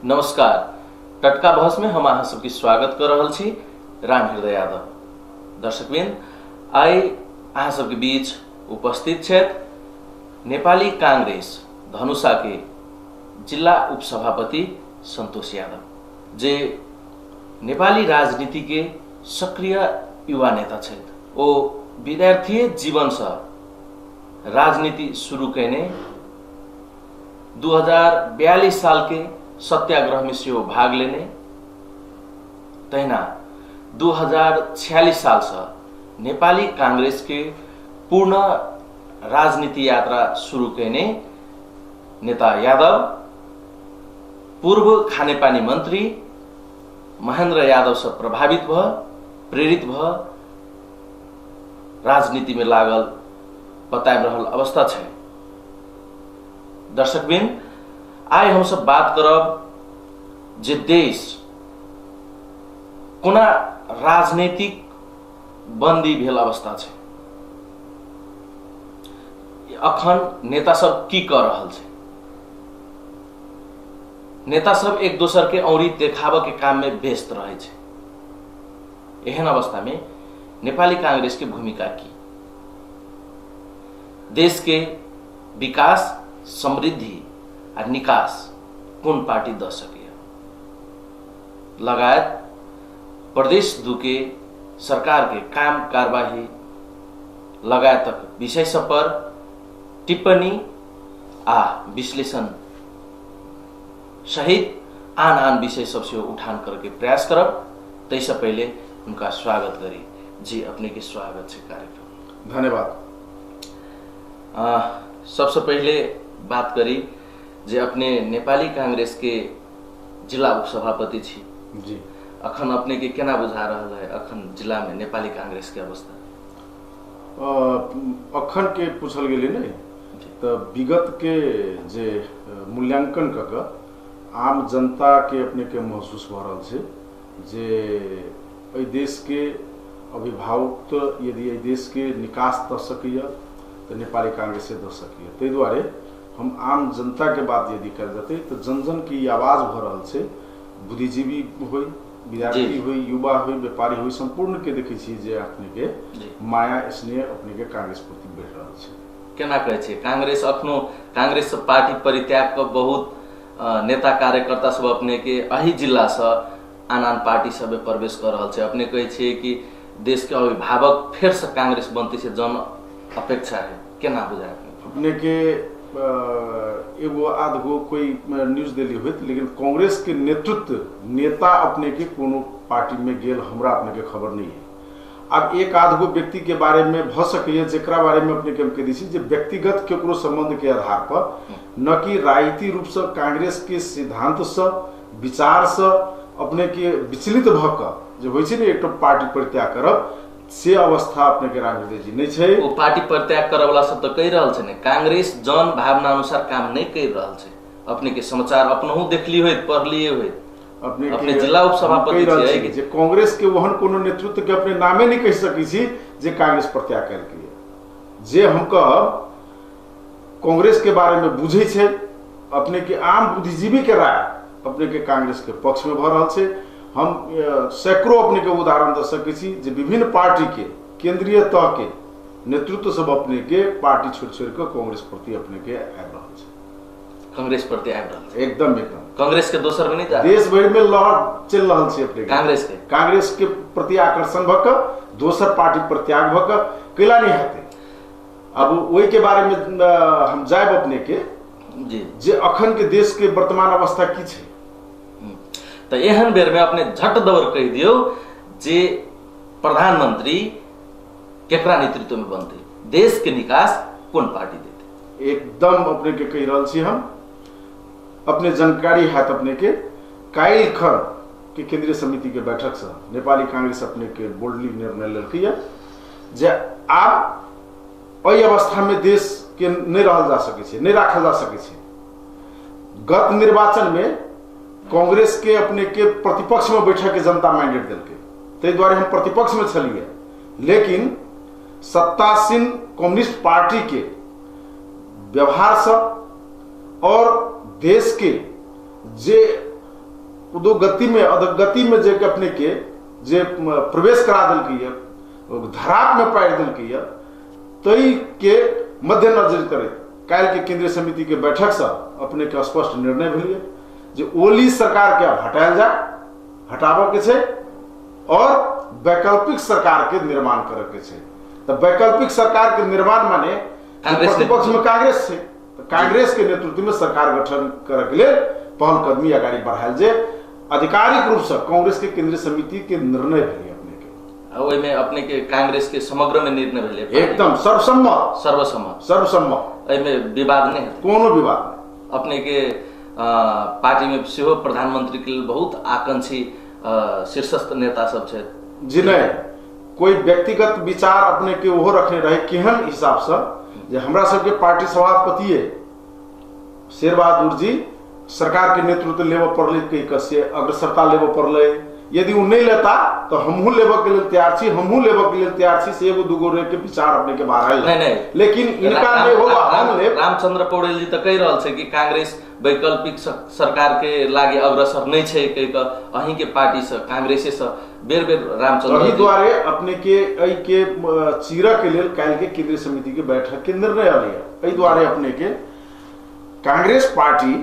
नमस्कार। टटका बहस में हम अहाँ सबके स्वागत कर रहल छी। राम हृदय यादव। दर्शकबिन, आई अहाँ सबके बीच उपस्थित छथि नेपाली कांग्रेस धनुषा के जिला उपसभापति संतोष यादव, जे नेपाली राजनीति के सक्रिय युवा नेता छथि। ओ विद्यार्थी जीवन से राजनीति शुरू कैने 2042 साल के सत्याग्रह में से भाग लेने, तहिना 2046 साल से नेपाली कांग्रेस के पूर्ण राजनीति यात्रा शुरू कैने नेता यादव पूर्व खानेपानी मंत्री महेन्द्र यादव से प्रभावित भ प्रेरित भ राजनीति में लागल बताए रहल अवस्था है। दर्शकबिन, आइ हम सब बात करब जे देश कोना राजनीतिक बंदी भेल अवस्था है। अखन नेता सब की कर रहल छै। नेता सब एक दोसर के औरी देखाव के काम में व्यस्त रहे छै। एहन अवस्था में नेपाली कांग्रेस की भूमिका की, देश के विकास, समृद्धि और निकास कौन पार्टी द सके लगायत प्रदेश दू के सरकार के काम कार्यवाही लगायत तक विषय सब पर टिप्पणी आ विश्लेषण सहित आन विषय सबसे उठान करके प्रयास करब। तैसे पहले उनका स्वागत करी। जी, अपने के स्वागत है कार्यक्रम। धन्यवाद। सबसे पहले बात करी जे अपने नेपाली कांग्रेस के जिला उपसभापति छी जी। अखन अपने के केना बुझा रहा है अखन जिला में नेपाली कांग्रेस के अवस्था? अखन के पूछल गेले नहीं तो विगत के जे मूल्यांकन क आम जनता के अपने के महसूस भ रहल छै जे एहि देश के अभिभावक यदि एहि देश के निकास द सकैया तो नेपाली कांग्रेस से द सकैया। ताहि दुआरे हम आम जनता के बात यदि कर देते तो जन जन की आवाज भ रहल छै। बुद्धिजीवी होई, विद्यार्थी होई, युवा होई, व्यापारी होई, संपूर्ण के देखै छी जे अपने के माया स्नेह अपने के कांग्रेस प्रति बढ़ रहल छै। केना कहै छै कांग्रेस अखनो कांग्रेस पार्टी परित्याग क बहुत नेता कार्यकर्ता सब अपने के अही जिला से आन पार्टी सब प्रवेश कर रहल छै। अपने कहै छै कि देश के अभिभावक फिर से कांग्रेस बनते से जन अपेक्षा है। केना बुझाय अपने के एगो आधगो कोई न्यूज दिल्ली हुई, लेकिन कांग्रेस के नेतृत्व नेता अपने के कोनो पार्टी में गेल हमरा अपने के खबर नहीं है। अब एक आधगो व्यक्ति के बारे में भ सके जेकरा बारे में अपने के हम कह दी जे व्यक्तिगत केकरो संबंध के आधार पर न कि राजनीतिक रूप से कांग्रेस के सिद्धांत से विचार से अपने के विचलित भ क जे होइ छै ने एक पार्टी परित्याग करब से अवस्था अपने के राम हृदय जी नहीं छै। वो पार्टी परित्याग करे वाला सब तो कह रहल छै ने कांग्रेस जन भावना अनुसार काम नहीं कर रहल छै। अपने के समाचार अपनहु देखली होय, पढ़लिए होय। अपने जिला उपसभापति छै जे कांग्रेस के वहन कोनो नेतृत्व के अपने नामे नहीं कह सकै छी जे कांग्रेस परित्याग करके। जे हम कहब कांग्रेस के बारे में बुझे छै, अपने के आम बुद्धिजीवी के राय अपने के कांग्रेस के पक्ष में भ रहल छै। हम सैकड़ों अपने के उदाहरण दे सकै छी जे विभिन्न पार्टी के केंद्रीय तह के नेतृत्व सब अपने के पार्टी छोड़ के कांग्रेस प्रति अपने के आबि रहल छै। कांग्रेस प्रति आबि रहल छै एकदम कांग्रेस के दोसर में नहीं जा देश भर में लहर चल रहल छै अपने कांग्रेस के प्रति आकर्षण भ क दोसर पार्टी प्रत्याग भ क कैला नहीं हेतै। अब वही के बारे में हम जायब अपने के जी जे अखन के देश के वर्तमान अवस्था की छै। तो एहन बेर में अपने झट दौड़ कह दियो जे प्रधानमंत्री केकरा नेतृत्व में बनते, देश के निकास कौन पार्टी देते? एकदम अपने के कह रहल छी हम। अपने जानकारी है अपने के काल्हि खन के केंद्रीय समिति के बैठक से नेपाली कांग्रेस अपने के बोल्डली निर्णय लेलकै जे आब एहि अवस्था में देश के नहीं रहल जा सकै छै, नहीं राखल जा सकै छै। गत निर्वाचन में कांग्रेस के अपने के प्रतिपक्ष में बैठक के जनता मैंडेट दिलकै, ताहि दुआरे हम प्रतिपक्ष में छलिए। लेकिन सत्तासीन कम्युनिस्ट पार्टी के व्यवहार से और देश के जे उदोगति में अधोगति में जे अपने के जे प्रवेश करा दिल धराप में पार दिल तई के मद्देनजर करे काल के केंद्रीय समिति के बैठक से अपने के स्पष्ट निर्णय भेलिए जे ओली सरकार के हटायल जाए, हटाबे के छे और वैकल्पिक सरकार के निर्माण करे के छे। तो वैकल्पिक सरकार के निर्माण माने प्रतिपक्ष में कांग्रेस छे, तो कांग्रेस के नेतृत्व में सरकार गठन करे के लिए पहल कदमी अगाड़ी बढ़ायल जे आधिकारिक रूप से कांग्रेस के केंद्रीय समिति के निर्णय भेलिए ओई में अपने के कांग्रेस के समग्र में निर्णय भेले एकदम सर्वसम्मत एमे विवाद नहीं कोनो विवाद नहीं। अपने के पार्टी में सेहो प्रधानमंत्री के लिए बहुत आकांक्षी शीर्षस्थ नेता सब छे जी नहीं कोई व्यक्तिगत विचार अपने के ओहो रखने रहे केहन हिसाब से जे हमरा सबके पार्टी सभापति शेर बहादुर जी सरकार के नेतृत्व लेव पड़ले कई कसे अग्रसरता लेव पड़ले यदि वो नहीं लेता तो हमहू लेव के लिए तैयार छी, हमहू लेव के लिए तैयार छी से एगो दूगो रे के विचार अपने के बाहर आइल नहीं लेकिन इनका नहीं होगा। हम ले रामचंद्र पौडेल जी तो कह रहल छे कि कांग्रेस वैकल्पिक सरकार के लागे अग्रसर नहीं छे कह के अहीं के पार्टी से कांग्रेसे से बेर बेर रामचंद्र जी द्वारे अपने के एई के चीरा के लिए काल के केंद्रीय समिति के बैठक के निर्णय आलिए एई द्वारे अपने के कांग्रेस पार्टी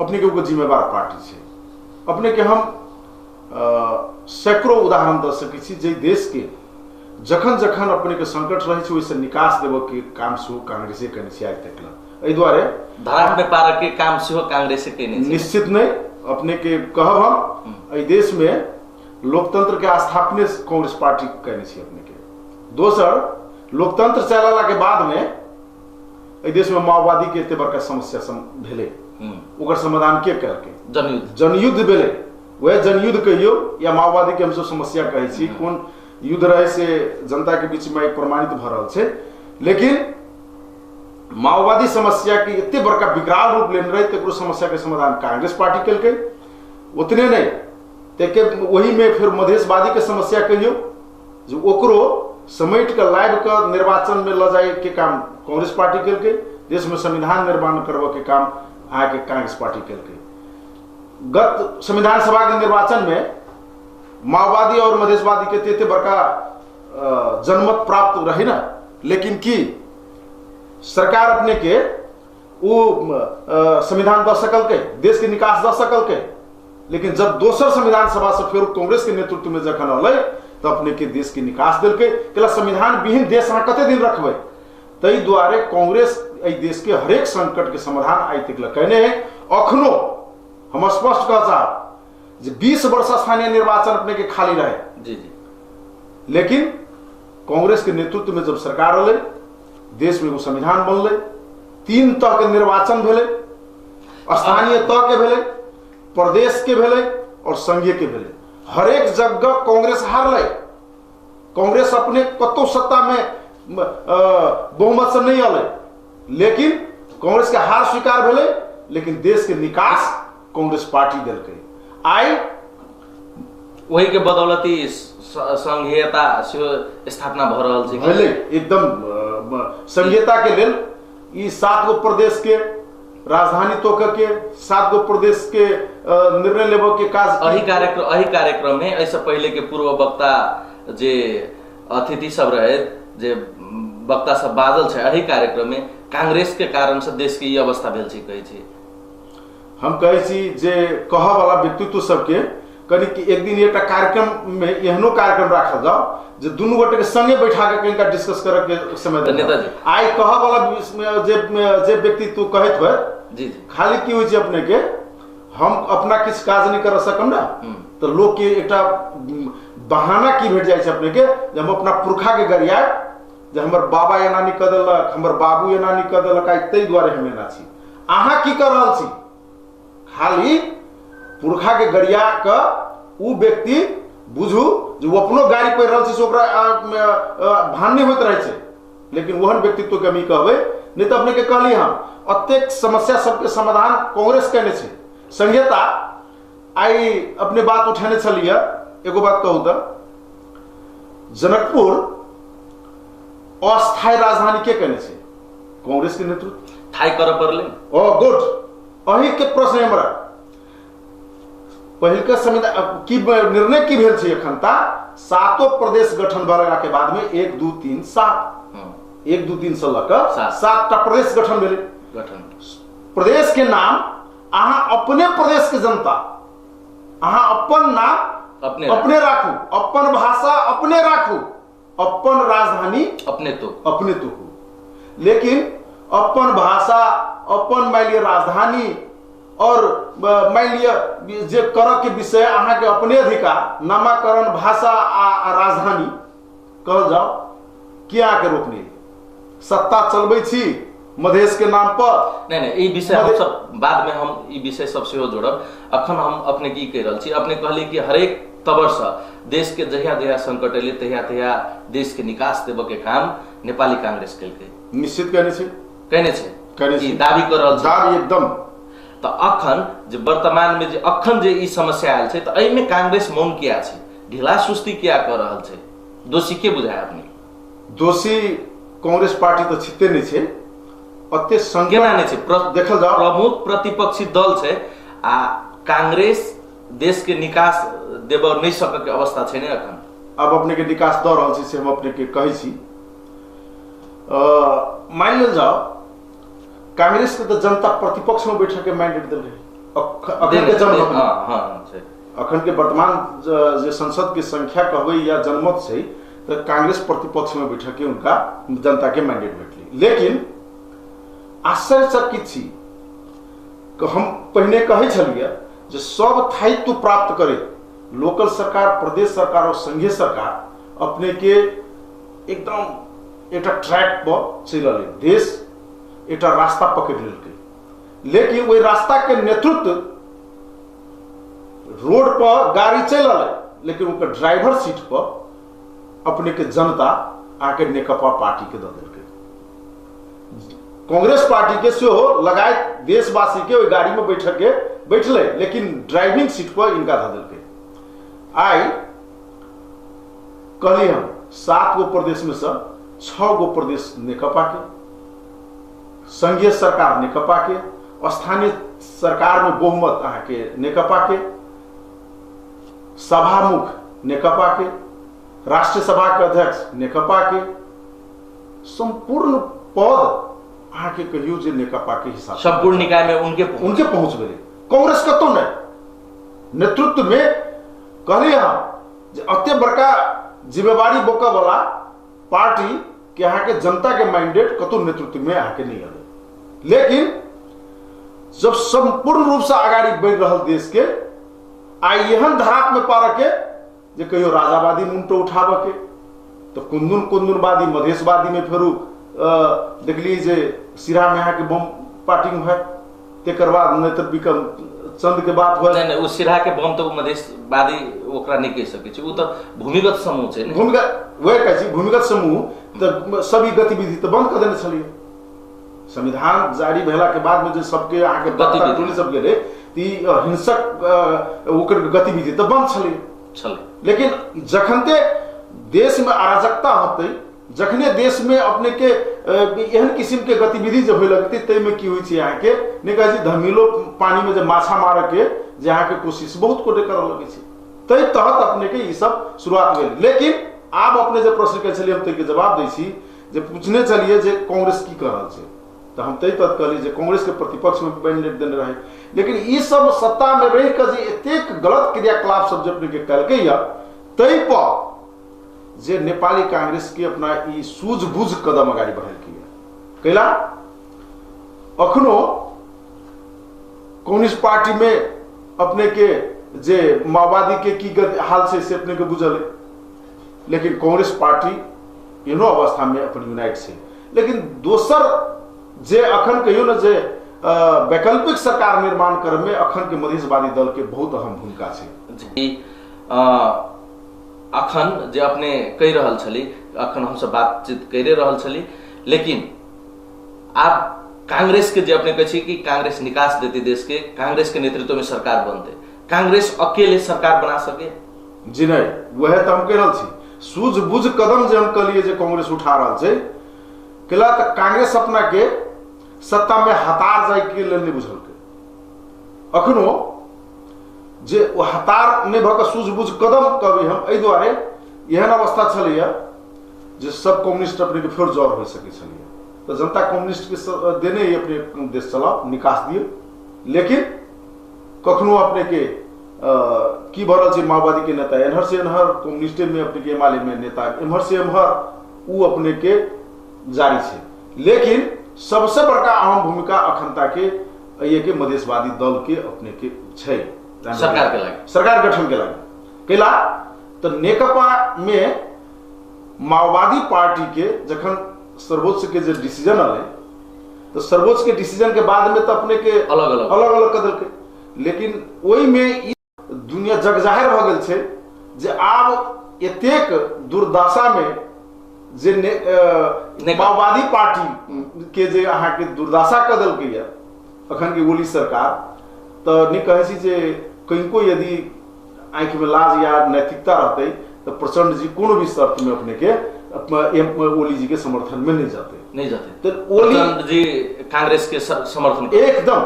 अपने के जिम्मेवार पार्टी छे। अपने के हम सैकड़ों उदाहरण दे सकै छी जे देश के जखन जखन अपने के संकट रहे छै ओइसे निकास देबो के काम सेहो कांग्रेसे कने छै आज तक। एहि द्वारे धराप में पार के काम सेहो कांग्रेसे कने छै निश्चित नहीं अपने के कहब हम एहि देश में लोकतंत्र के स्थापने कांग्रेस पार्टी कने छै अपने के। दोसर लोकतंत्र चलाला के बाद में एहि देश में माओवादी के एते बड़का समस्या भेले ओकर समाधान के करके जनयुद्ध भेले वह जनयुद्ध कहियो या माओवादी के हमसब समस्या कहै छी कोन युद्ध रहे से जनता के बीच में एक प्रमाणित भ रहल छै। लेकिन माओवादी समस्या के इतने बड़का विकराल रूप लेने रहे तकरो समस्या के समाधान कांग्रेस पार्टी केलकै उतने नहीं तेके वही में फिर मधेशवादी के समस्या कहियो जो ओकरो समेट के लाइव के निर्वाचन में ल जाए के काम कांग्रेस पार्टी केलकै। देश में संविधान निर्माण करबे के काम आके कांग्रेस पार्टी केलकै। गत संविधान सभा के निर्वाचन में माओवादी और मधेशवादी के तेते बड़का जनमत प्राप्त रही ना, लेकिन की सरकार अपने के वो संविधान दे सकल के देश के निकास दे सकल के। लेकिन जब दोसर संविधान सभा से फिर कांग्रेस के नेतृत्व में जखन अलै तो अपने के देश के निकास दिलकै केला संविधान विहीन देश अहाँ कते दिन रखबै। तै दुआरे कांग्रेस एहि देश के हरेक संकट के समाधान आइ तक कहने है। अखनो हम स्पष्ट कह चाहब जे 20 वर्ष स्थानीय निर्वाचन अपने के खाली रहे जी, लेकिन कांग्रेस के नेतृत्व में जब सरकार अलै देश में वो संविधान बनलै 3 तह के निर्वाचन भेलै स्थानीय तह के भेलै प्रदेश के भेलै और संघीय के भेलै। हरेक जगह कांग्रेस हारलै। कांग्रेस अपने कतौ सत्ता में बहुमत से नहीं अलै लेकिन कांग्रेस के हार स्वीकार भेलै लेकिन देश के निकास कांग्रेस पार्टी दिलकै। आई वही के बदौलती संघीयता स्थापना भ रहल छै भेलै एकदम संघीयता के लेल ई 7 गो प्रदेश के राजधानी तोक के 7 गो प्रदेश के निर्णय लेबो के काज अही कार्यक्रम में ऐसे पहले के पूर्व वक्ता जे अतिथि सब रहे जे वक्ता सब बादल छै अही कार्यक्रम में कांग्रेस के कारण से देश के ई अवस्था भेल छै कहै छी। हम कहै छी जे कहऽ वाला व्यक्तित्व सबके कनी कि एक दिन एक कार्यक्रम में एहनो कार्यक्रम राखल जाओ जे दुनू गोटे के संगे बैठा के कनिका डिस्कस करे के समय दे नेताजी आई कहऽ वाला जे व्यक्तित्व कहैत है जी खाली की होय छै अपने के हम अपना किछ काज नहीं कर सकम ना तो लोग के एकटा बहाना की भेट जाय छै अपने के जे हम अपना पुरखा के गरिया जे हमर बाबा एना नहीं क देलक हमर बाबू एना नहीं क देलक आई तै दुआरे हम एना छी। अहाँ की कर रहल छी खाली पुरखा के गरिया क उ व्यक्ति बुझू जो वो अपनो गाड़ी पर रहल छै ओकरा भान नहीं होइत रहे छै लेकिन वहन व्यक्तित्व के हम कहबै नहीं तो अपने के कहली हम अत्येक समस्या सबके समाधान कांग्रेस कहने छै। संघीयता आई अपने बात उठाने चलिए एगो बात कहू तो जनकपुर अस्थायी राजधानी के कहने छै कांग्रेस के नेतृत्व थाई कर पड़ले ओ गुड अही के प्रश्न हमरा पहिलका संविधान की निर्णय की भेल छै एखन ता 7 प्रदेश गठन भेला के बाद में 1 2 3 7 1 2 3 से लकर 7 टा प्रदेश गठन भेले। प्रदेश के नाम अहाँ अपने प्रदेश के जनता अहाँ अपन नाम अपने राखू, अपन भाषा अपने राखू, अपन राजधानी अपने तो हो। लेकिन अपन भाषा अपन मान लिया राजधानी और मान लिया जे कर के विषय अहाँ के अपने अधिकार नामाकरण भाषा आ राजधानी कह जाओ क्या के रोकने सत्ता चलबै छी मधेश के नाम पर नहीं ई विषय हम सब बाद में हम ई विषय सब से जोड़ब। अखन हम अपने की कह रहल छी, अपने कहली कि हरेक तबर से देश के जहिया संकट एले तहिया देश के निकास देव के काम नेपाली कांग्रेस केलकै। निश्चित कहने छे दावी कर रहल दावी एकदम। तो अखन जे वर्तमान में जे अखन जे ई समस्या आयल छे, तो एहि में कांग्रेस मौन किया छे, ढिला सुस्ती किया कर रहल छे, दोषी के बुझाय अपने? दोषी कांग्रेस पार्टी तो छिते नहीं छे, अत्य संज्ञा नहीं छे। देखल जाओ प्रमुख प्रतिपक्षी दल छे आ कांग्रेस देश के निकास देब नहीं सके के अवस्था छे ने अखन। अब अपने के निकास द रहल छी से हम अपने के कहै छी। मान लेल जाओ कांग्रेस के तो जनता प्रतिपक्ष में बैठक के मैंडेट देले अखन के जनमत अखन के वर्तमान जे संसद के संख्या कहबै या जनमत छै तो कांग्रेस प्रतिपक्ष में बैठक के उनका जनता के मैंडेट भेटले। लेकिन आश्चर्यचकित छी हम पहिने कहै छलिए जे सब स्थायित्व प्राप्त करे लोकल सरकार प्रदेश सरकार और संघीय सरकार अपने के एकदम एक ट्रैक पर चल रहे, देश एक रास्ता पकड़ लेलकै। लेकिन वही रास्ता के नेतृत्व रोड पर गाड़ी चल रहा, लेकिन उनका ड्राइवर सीट पर अपने के जनता आके नेकपा पार्टी के दे दिलकै। कांग्रेस पार्टी के सेहो लगाए देशवासी के वही गाड़ी में बैठले, लेकिन ड्राइविंग सीट पर इनका दे दिलकै। आई कहली हम 7 गो प्रदेश में से 6 गो प्रदेश नेकपा के, संघीय सरकार नेकपा के, स्थानीय सरकार में बहुमत अहाँ के नेकपा के, सभामुख नेकपा के, राष्ट्रीय सभा के अध्यक्ष नेकपा के, संपूर्ण पद अहाँ के कहियो जे नेकपा के हिसाब संपूर्ण निकाय में उनके पहुंच गए। कांग्रेस का तो नहीं नेतृत्व में कहली हम जे अत्य बड़का जिम्मेवारी बोका वाला पार्टी के अहाँ के जनता के मैंडेट कतौ नेतृत्व में अहाँ के नहीं आवे। लेकिन जब संपूर्ण रूप से आगाड़ी बढ़ रहा देश के आई एहन धराप में पा रखे जे कहियो राजावादी मुंटो उठाब के तो कुंदुनवादी मधेशवादी में फेरू देखलिए जे सिरा में अहाँ के बम पार्टी है, तेकर बाद नेतृत्व चंद के बात हुआ नहीं उस सिरा के बम तो मधेशवादी ओकरा नहीं कह सके छी, वो तो भूमिगत समूह छै। भूमिगत वह कहै छी भूमिगत समूह तो सभी गतिविधि तो बंद कर देने छलिए। संविधान जारी भेला के बाद में जो सबके आके गतिविधि सब गेले ती हिंसक ओकर गतिविधि तो बंद छले। लेकिन जखनते देश में अराजकता होते, जखने देश में अपने के एहन किस्म के गतिविधि जब होय लगती तै में की होय छै अहाँ के ने कहै छी धमीलो पानी में जब माछा मारे के जे अहाँ के कोशिश बहुत कोटे करऽ लगे छै, तै तहत अपने के ई सब शुरुआत भेल। लेकिन आब अपने जे प्रश्न कहै छलिए हम तै के जवाब दै छी जे पूछने चलिए जे कांग्रेस की कर रहल छै, तो हम तै तहत कहली जे कांग्रेस के प्रतिपक्ष में मैंडेट देने रहे। लेकिन ई सब सत्ता में रह के जे एतेक गलत क्रियाकलाप सब जे अपने के कलकै या तै पर जे नेपाली कांग्रेस के अपना ई सूझबूझ कदम अगाडि बढ़ेलकै कैला अखनो कम्युनिस्ट पार्टी में अपने के जे माओवादी के की हाल छै से अपने के बुझल है। लेकिन कांग्रेस पार्टी एहनो अवस्था में अपन यूनाइट छै। लेकिन दोसर जे अखन कहियो न जे वैकल्पिक सरकार निर्माण करे में अखन के मधेशवादी दल के बहुत अहम भूमिका छै। अखन जे अपने कह रहल छली, अखन हम सब बातचीत करे रहल छली, लेकिन आप कांग्रेस के जे अपने कहे छी कि कांग्रेस निकास देती देश के, कांग्रेस के नेतृत्व में सरकार बनते, कांग्रेस अकेले सरकार बना सके? जी नहीं, वह तो हम कह रहल छी सूझबूझ कदम जे हम कहलिए जे कांग्रेस उठा रहल छै केला त कांग्रेस अपना के सत्ता में हतार जाय के लेल नहीं बुझलकै। अखनो जे ओ हतार नहीं भऽ कऽ सूझबूझ कदम कभी हम एहि दुआरे एहन अवस्था छलैया जे सब कम्युनिस्ट अपने के फेर जड़ हो सकै छलैया। तो जनता कम्युनिस्ट के देने ही अपने देश चलाओ निकास दियो, लेकिन कखनो अपने के की भरल छै माओवादी के नेता एनहर से एनहर, कम्युनिस्टे में अपने के एमाले में नेता एम्हर से एम्हर उ अपने के जारी छै। लेकिन सबसे बड़का अहम भूमिका अखनता के ये के मधेशवादी दल के अपने के छै सरकार के लागे, सरकार गठन के लागे कैला। तो नेकपा में माओवादी पार्टी के जखन सर्वोच्च के जो डिसीजन आए, तो सर्वोच्च के डिसीजन के बाद में तो अपने के अलग अलग कदल के, लेकिन ओई में दुनिया जगजाहिर भ गेल छै जे आब एतेक दुर्दशा में जे माओवादी पार्टी के जे अहाँ के दुर्दशा कदल के या अखन के ओली सरकार, तो नहीं कहे छी जे कनको यदि आंख में लाज या नैतिकता रहते तो प्रचंड जी कोनो भी शर्त में अपने के ओली जी के समर्थन में नहीं जाते। तो ओली जी कांग्रेस के समर्थन एकदम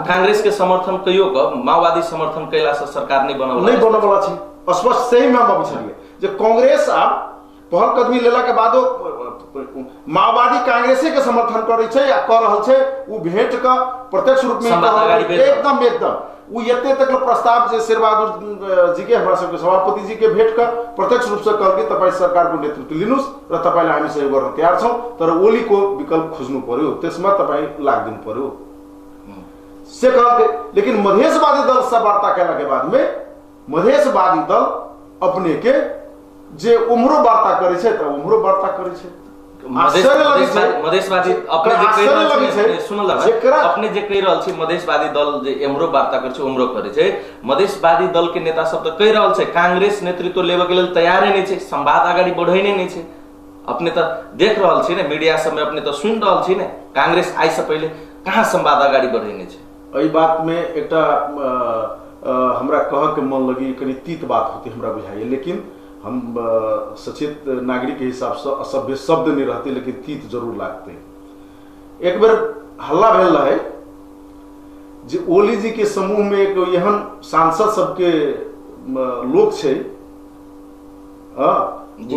कांग्रेस के समर्थन कहियो क माओवादी समर्थन कैला से सरकार नहीं बनवला छै। स्पष्ट सही में हम अभी छलिए जे कांग्रेस आब पहल कदमी लेला के बादो माओवादी कांग्रेसे के समर्थन करे छै या कर रहल छै। उ भेंट का प्रत्यक्ष रूप में एकदम उ यते तक प्रस्ताव जे शेरबहादुर जी के हमरा सबके सभापति जी के भेंट का प्रत्यक्ष रूप से कहल के तपाई सरकार को नेतृत्व लिनुस र तपाईले हामी सहयोग गर्न तयार छौं, तर ओली को विकल्प खोज्नु पर्यो, त्यसमा तपाई लाग दिनु पर्यो से कहल के। लेकिन मधेशवादी दल से वार्ता कैला के बाद में मधेशवादी दल अपने के जे उम्रो वार्ता करे छै त उम्रो वार्ता करे छै। मधेशवादी अपने जे कहि रहल छै सुनल अपने जे कहि रहल छै मधेशवादी दल जे एम्हरो वार्ता करे छै उम्हरो करे छै। मधेशवादी दल के नेता सब तो कहि रहल छै कांग्रेस नेतृत्व लेबे के लेल तैयारे नहीं छै, संवाद आगाड़ी बढ़ैने नहीं छै। अपने तो देख रहल छी ने मीडिया सब में, अपने तो सुन रहल छी ने कांग्रेस आई से पहले कहां संवाद आगाड़ी बढ़ैने छै। एहि बात में एकटा हमरा कह के मन लगी कनी तीत बात होती हमरा बुझाइए, लेकिन हम सचेत नागरिक के हिसाब से असभ्य शब्द नहीं रहते, लेकिन तीत जरूर लागते। एक बार हल्ला भेल रहे जे ओली जी के समूह में एक एहन सांसद सबके लोग छे,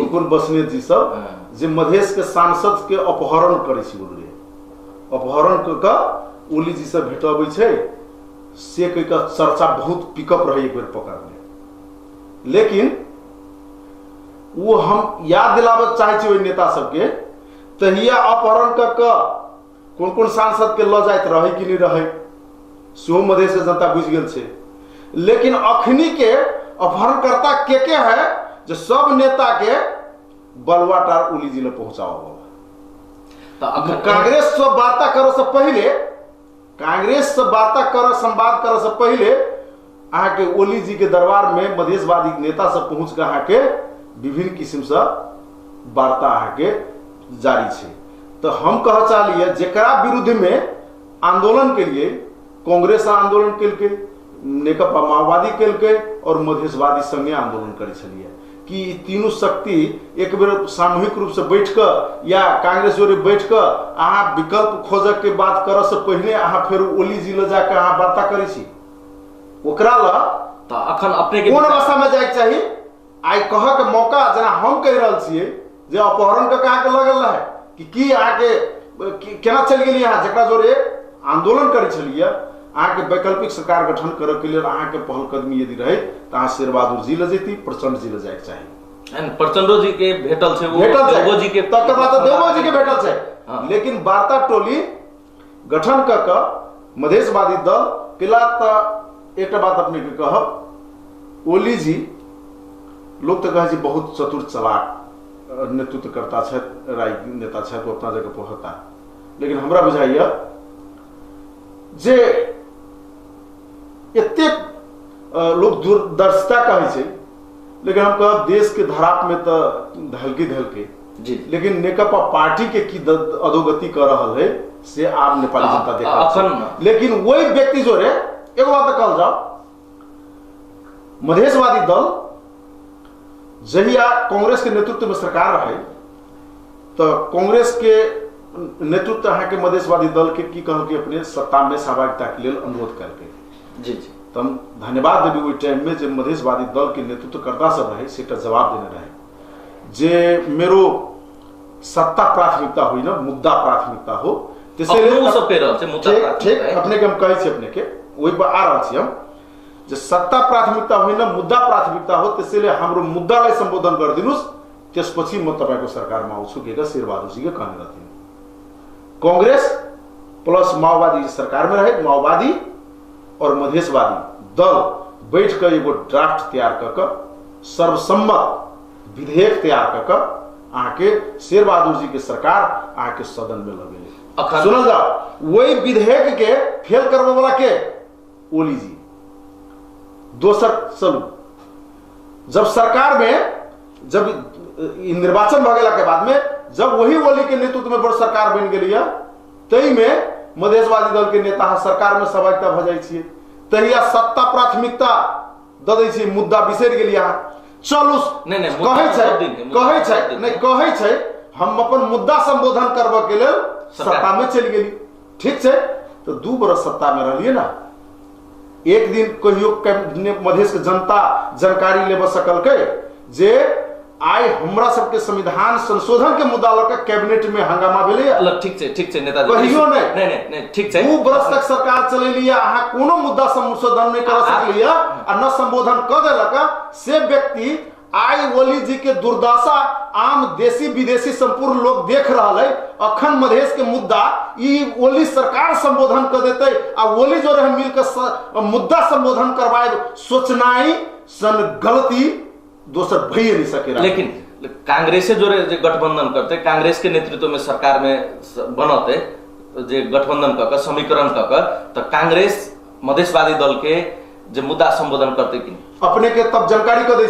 कोन बसनेत जी सब जे मधेश के सांसद के अपहरण करे छी, बोल रहे अपहरण क ओली जी से भेटबै छे से कह के चर्चा बहुत पिकअप रहे एक बार पकड़ने। लेकिन वो हम याद दिलाबत चाहे छी ओइ नेता सबके तहिया अपहरण क कोन कोन सांसद के ल जाइत रहे कि नहीं रहे सेहो मधेश के जनता बुझ गेल छे। लेकिन अखनी के अपहरणकर्ता के है जो सब नेता के बलवाटार ओली जी ले पहुंचाओ वाला। कांग्रेस से वार्ता करो से पहले, कांग्रेस से वार्ता करो संवाद करो से पहले अहाँ के ओली जी के दरबार में मधेशवादी नेता सब पहुंच के अहाँ के विभिन्न किस्म से वार्ता अहाँ के जारी छे। तो हम कह चाहलिए जेकरा विरुद्ध में आंदोलन के लिए कांग्रेस आंदोलन केलके, नेकपा माओवादी केलके और मधेशवादी संगे आंदोलन करे छलिए कि तीनों शक्ति एक बेर सामूहिक रूप से बैठ कर या कांग्रेस जोरे बैठ कर अहाँ विकल्प खोजे के बात करे से पहले अहाँ फिर ओली जी ले जाके अहाँ वार्ता करे छी। ओकरा ला तो अखन अपने के कोन अवस्था में जाए चाहिए आई कह के मौका जना हम कह रहल छिए जे अपहरण के कहा के लगल रहे कि आके केना चल गेली अहाँ जकरा जोरे आंदोलन करे छलिए अहाँ के वैकल्पिक सरकार गठन करे के लिए अहाँ के पहल कदमी यदि रहे तो अहाँ शेरबहादुर जी ले जेती, प्रचंड जी ले जाए चाहिए। प्रचंडो जी के भेटल छे, देवो जी के तक बात देवो जी के भेटल छे। लेकिन वार्ता टोली गठन क मधेशवादी दल केला त एकटा बात अपने के कहब ओली जी लोग तो कहे बहुत चतुर चलाक नेतृत्व करता है, राय नेता है तो अपना जगह पहुंचता। लेकिन हमरा बुझाइए जे एते लोग दूरदर्शिता कहे छे, लेकिन हम कहब देश के धराप में तो धलकी धलके जी। लेकिन नेकपा पार्टी के की अधोगति कर रहा है से आप नेपाली जनता देखा। लेकिन वही व्यक्ति जो रे एक बात कहल जाओ मधेशवादी दल जहिया कांग्रेस के नेतृत्व में सरकार रहे तो कांग्रेस के नेतृत्व अहाँ के मधेशवादी दल के की कहल के अपने सत्ता में सहभागिता के लिए अनुरोध करके जी जी तो हम धन्यवाद देवी ओहि टाइम में जो मधेशवादी दल के नेतृत्वकर्ता सब रहे से जवाब देने रहे जे मेरो सत्ता प्राथमिकता हुई ना मुद्दा प्राथमिकता हो सब कह रहल छै मुद्दा ठीक अपने के हम कहै छी अपने के ओहि पर आ रहल छी हम जे सत्ता प्राथमिकता हुई ना मुद्दा प्राथमिकता हो त्यसैले हाम्रो मुद्दालाई सम्बोधन गरिदिनुस् त्यसपछि म तपाईको सरकारमा आउँछु के शेरबहादुर जी के कहने रहथिन कांग्रेस प्लस माओवादी सरकार में रहे माओवादी और मधेशवादी दल बैठ कर एगो ड्राफ्ट तैयार कर सर्वसम्मत विधेयक तैयार कर आके शेरबहादुर जी के सरकार आके सदन में लगे सुनल जाओ वही विधेयक के फेल करने वाला के ओली जी दोसर चलू जब सरकार में जब निर्वाचन भ गेला के बाद में जब वही ओली के नेतृत्व में बड़ सरकार बन गेली तई में मधेशवादी दल के नेता सरकार में सहभागिता भ जाय छियै तहिया सत्ता प्राथमिकता द दै छियै मुद्दा बिसरि गेलियै अहाँ चलू कहै छै हम अपन मुद्दा संबोधन करबा के लेल सत्ता में चलि गेली ठीक छै तो 2 बरस सत्ता में रहलियै ना एक दिन कहियो मधेश के जनता जानकारी लेब सकलकै जे आइ हमरा सबके संविधान संशोधन के मुद्दा लऽ के कैबिनेट में हंगामा भेलै ठीक छै नेताजी कहियो नहीं ठीक छै 2 बरस तक सरकार चलेलियै अहाँ कोनो मुद्दा संशोधन नहीं कर सकलियै आ न संबोधन क देलक से व्यक्ति आई ओली जी के दुर्दशा आम देशी विदेशी संपूर्ण लोग देख रहा है अखन मधेश के मुद्दा ई ओली सरकार संबोधन कर देते आ ओली जो रहे मिलकर मुद्दा संबोधन करवाए सोचनाई सन गलती दोसर भई नहीं सके। लेकिन कांग्रेस जो गठबंधन करते कांग्रेस के नेतृत्व में सरकार में बनते जे गठबंधन कर समीकरण कर तो कांग्रेस मधेशवादी दल के जो मुद्दा संबोधन करते कि अपने के तब जानकारी कर दै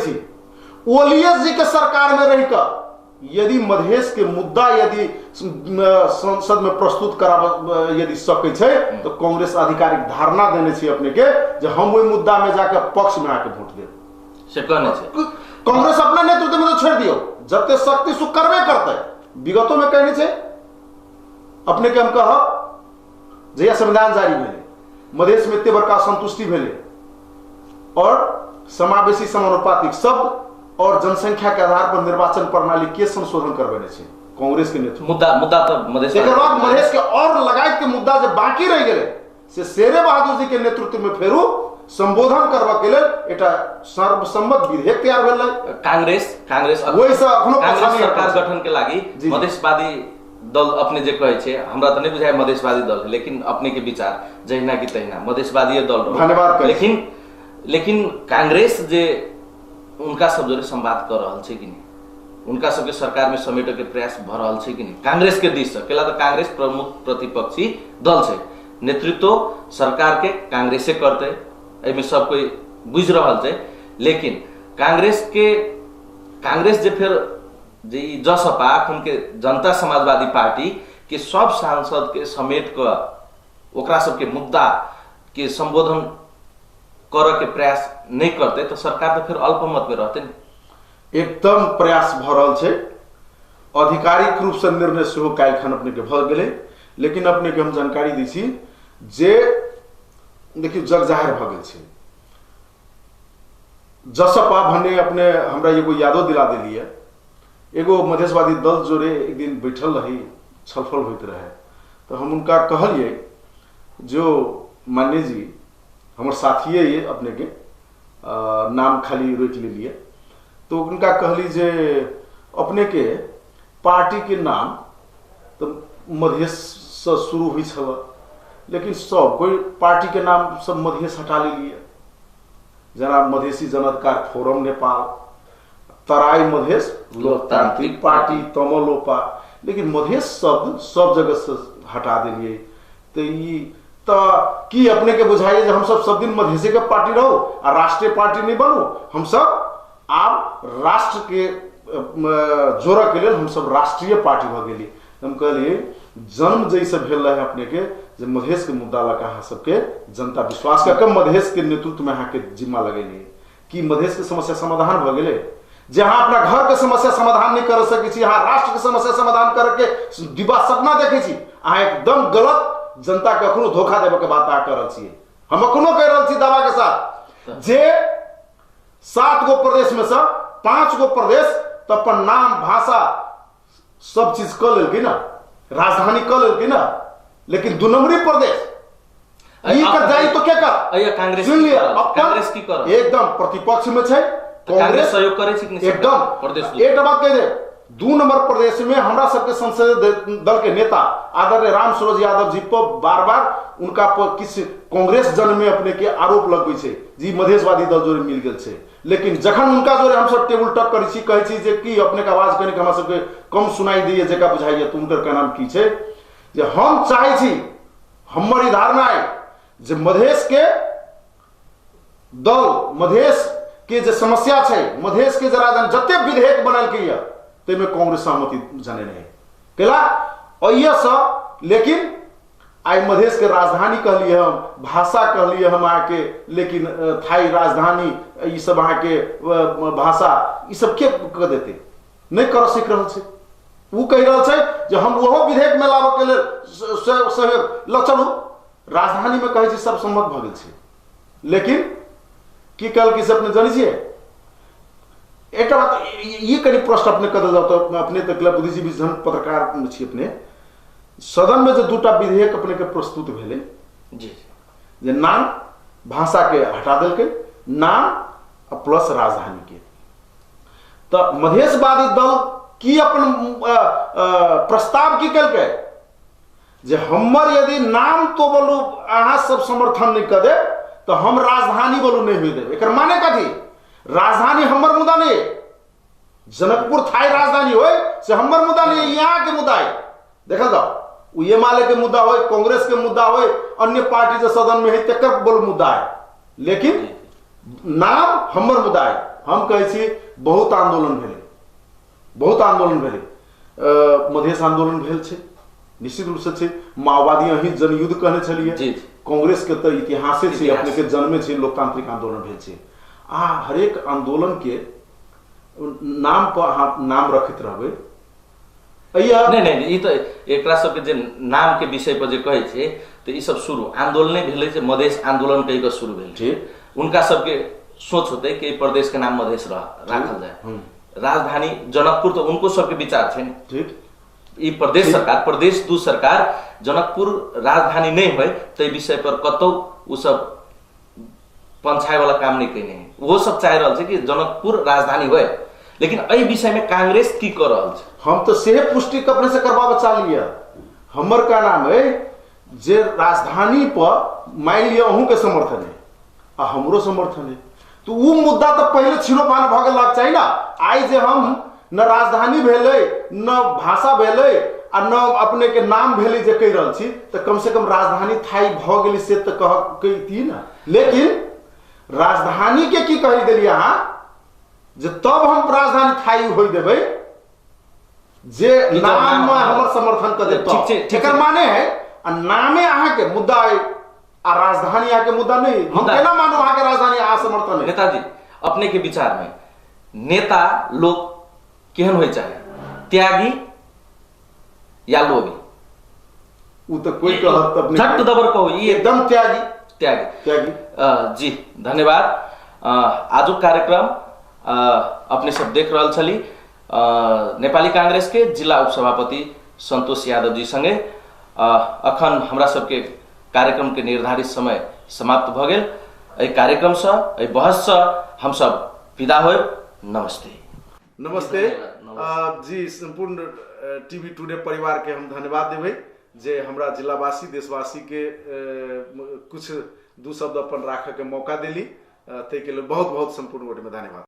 ओलीएस जी के सरकार में रहिकर यदि मधेश के मुद्दा यदि संसद में प्रस्तुत करा यदि सके छै तो कांग्रेस आधिकारिक धारणा देने छी अपने के जे हम ओहि मुद्दा में जाकर पक्ष में आके वोट देब से कहने छै कांग्रेस अपना नेतृत्व में तो छोड़ दियो जब शक्ति सुख करबे करते विगतों में कहने छै अपने के हम कह जहिया संविधान जारी भेले मधेश में एते बड़का संतुष्टि भेले और समावेशी समानुपातिक शब्द और जनसंख्या के आधार पर निर्वाचन प्रणाली के संशोधन करबेने छै कांग्रेस के नेतृत्व मुद्दा तो मधेश एकर बाद मधेश के और लगायत के मुद्दा जो बाकी रह गेले से शेरे बहादुर जी के नेतृत्व में फेरू संबोधन करबा के लेल एटा सर्वसम्मत विधेयक तैयार भेल कांग्रेस वही से अखनो सरकार गठन के लागि मधेशवादी दल अपने जे कहे छे हमरा तो नहीं बुझाय मधेशवादी दल लेकिन अपने के विचार जहिना की तहिना मधेशवादी दल धन्यवाद लेकिन कांग्रेस जे उनका सब जोरे संवाद कर रहल छै कि नहीं उनका सबके सरकार में समेटे के प्रयास भ रहल छै कि नहीं कांग्रेस के दिश से केला तो कांग्रेस प्रमुख प्रतिपक्षी दल छै नेतृत्व सरकार के कांग्रेसे करते एमे सब कोई बुझ रहल छै लेकिन कांग्रेस जे फिर जे जसपा उनके जनता समाजवादी पार्टी के सब सांसद के समेट कर ओकरा सबके मुद्दा के संबोधन कर के प्रयास नहीं करते तो सरकार तो फिर अल्पमत में रहते एकदम प्रयास भ रहल छै आधिकारिक रूप से निर्णय सेहो काल्हिखन अपने के भ गेलै लेकिन अपने के हम जानकारी दै छी जे देखियो जग जाहिर भ गेल छै जसपा भन्ने अपने हमरा एगो यादो दिला देलिए एगो मधेशवादी दल जोरे एक दिन बैठल रही छलफल होइत रहे तो हम उनका कहलिए जो मान्य जी हमारे साथी है ये अपने के नाम खाली रोक लिए तो उनका कहली जे अपने के पार्टी के नाम तो मधेश से शुरू हुई छल लेकिन सब कोई पार्टी के नाम सब मधेश हटा लिए जना मधेसी जन अधिकार फोरम नेपाल तराई मधेश लोकतांत्रिक पार्टी तमलोपा लेकिन मधेश शब्द सब जगह से हटा दिलिए तो की अपने के बुझाइए हम सब दिन मधेसी के पार्टी रहो और राष्ट्रीय पार्टी नहीं बनो हम सब आप राष्ट्र के जोड़ा के लिए हम सब राष्ट्रीय पार्टी भ गेली हम कहलिए जन्म जैसे भेल रहे अपने के जे मधेश के मुद्दा लगा अहाँ सबके जनता विश्वास कर मधेश के नेतृत्व में अहाँ के जिम्मा लगेली कि मधेश के समस्या समाधान भ गेले जहां अपना घर के समस्या समाधान नहीं कर सके छी अहाँ राष्ट्र के समस्या समाधान करके दिवा सपना देखे छी अहाँ एकदम गलत जनता के अखनो धोखा देवे के बात आ कर रही हम अखनो कह रही जे 7 गो प्रदेश में से 5 गो प्रदेश तो अपन नाम भाषा सब चीज कर लेलकै ना, राजधानी कर लेलकै ना, लेकिन 2 नंबरी प्रदेश ई कर जाई तो क्या कर कांग्रेस सुन लिया कांग्रेस की कर एकदम प्रतिपक्ष में छै, कांग्रेस सहयोग करे छै कि एकदम प्रदेश एक बात कह दे 2 नंबर प्रदेश में हमरा सबके संसदीय दल के नेता आदरणीय राम सूरज यादव जी पर बार-बार उनका पर किस कांग्रेस जन में अपने के आरोप लगबै छै जी मधेशवादी दल जोरे मिल गेल छै, लेकिन जखन उनका जोरे हम सब टेबल टॉक करै छी कहै छी जे कि अपने के आवाज कने हमरा सबके कम सुनाई दैए जेका बुझाइए तो उनकर का नाम की छै जे हम चाहै छी हमर ई धारणा है जे मधेश के दल मधेश के जे समस्या छै मधेश के जरा जते विधेयक बनल के ये ते में कांग्रेस सहमति जाने नहीं केला अइया सा, लेकिन आई मधेश के राजधानी कहलिए हम, भाषा कहलिए हम आके, लेकिन थाई राजधानी ई सब आके भाषा ई सब के कह देते नहीं कर सीख रहल छै, वो कह रहल छै जे हम ओहो विधेयक में लाबे के लेल सहयोग ल चलू, राजधानी में कहे छै सब सम्मत भ गेल छै, लेकिन की कल की से अपने जानी छियै एक बात ये कहीं प्रश्न अपने कर जाओ तो अपने तक बुद्धिजीवी जन पत्रकार छी अपने सदन में जो 2टा विधेयक अपने के प्रस्तुत भेले जी जे नाम भाषा के हटा देल के नाम प्लस राजधानी के, तो मधेशवादी दल की अपन प्रस्ताव की कल के जे हमर यदि नाम तो बोलू अहाँ सब समर्थन नहीं कर दे तो हम राजधानी बोलू नहीं हुई दे, एक माने कथी राजधानी हमर मुद्दा नहीं है, जनकपुर थाई राजधानी होय से हमर मुद्दा नहीं है, यहाँ के मुद्दा है, देखा जाओ ये माले के मुद्दा होय कांग्रेस के मुद्दा होय अन्य पार्टी जो सदन में है तकर बोल मुद्दा है, लेकिन नाम हमर मुद्दा है। हम कहे छी बहुत आंदोलन भेले, बहुत आंदोलन भेले, मधेश आंदोलन भेल छै निश्चित रूप से छै, माओवादी अही जनयुद्ध कहने छलिए, कांग्रेस के तो इतिहासे छै अपने के जन्मे छै लोकतांत्रिक आंदोलन भेल छै, आ हरेक आंदोलन के नाम पर अहाँ नाम रखित रहबै नहीं ई तो एकरा सब के जे नाम के विषय पर जे कहे छै तो ई सब शुरू आंदोलन भेले जे मधेश आंदोलन कहि के शुरू भेल छै, उनका सबके सोच होते कि प्रदेश के नाम मधेश राखल जाए, राजधानी जनकपुर तो उनको सबके विचार छै ठीक, ई प्रदेश सरकार प्रदेश 2 सरकार जनकपुर राजधानी नहीं होय ते विषय पर कतौ उ सब पंचाय वाला काम नहीं कने है, वो सब चाह रहल छै कि जनकपुर राजधानी होय, लेकिन एहि विषय में कांग्रेस की कर रहल छै हम तो से पुष्टि अपने से करवा बचा लिया, हमर का नाम है जे राजधानी पर मान लिया अहूं के समर्थन है आ हमरो समर्थन है, तो वो मुद्दा तो पहले छिरोपान भ गेल लाग चाहिए ना, आई जे हम न राजधानी भेले न भाषा भेले आ न अपने के नाम भेले जे कह रहल छी तो कम से कम राजधानी थाई भ गेली से तो कह कही ना, लेकिन राजधानी के की कही देलिए अहाँ जे तब हम राजधानी थाई होई देबै जे नाम में हमर समर्थन कर देते, एकर माने है नामे अहाँ के मुद्दा है आ राजधानी अहाँ के मुद्दा नहीं, हम केना मानू अहाँ के राजधानी अहाँ समर्थन है। नेताजी अपने के विचार में नेता लोग केहन होय चाहे, त्यागी या लोभी? वो तो कोई कहत अपने झट दबर कहो ये एकदम त्यागी त्यागी जी धन्यवाद। आजु कार्यक्रम अपने सब देख रहल छली नेपाली कांग्रेस के जिला उपसभापति संतोष यादव जी संगे अखन हमरा सबके कार्यक्रम के निर्धारित समय समाप्त भ गेल, एहि कार्यक्रम से एहि बहस से हम सब विदा होय। नमस्ते नमस्ते जी, संपूर्ण टीवी टुडे परिवार के हम धन्यवाद देबै जे हमरा जिलावासी देशवासी के कुछ 2 शब्द अपन राखे के मौका देली, ताहि के लिए बहुत बहुत संपूर्ण गोटे में धन्यवाद।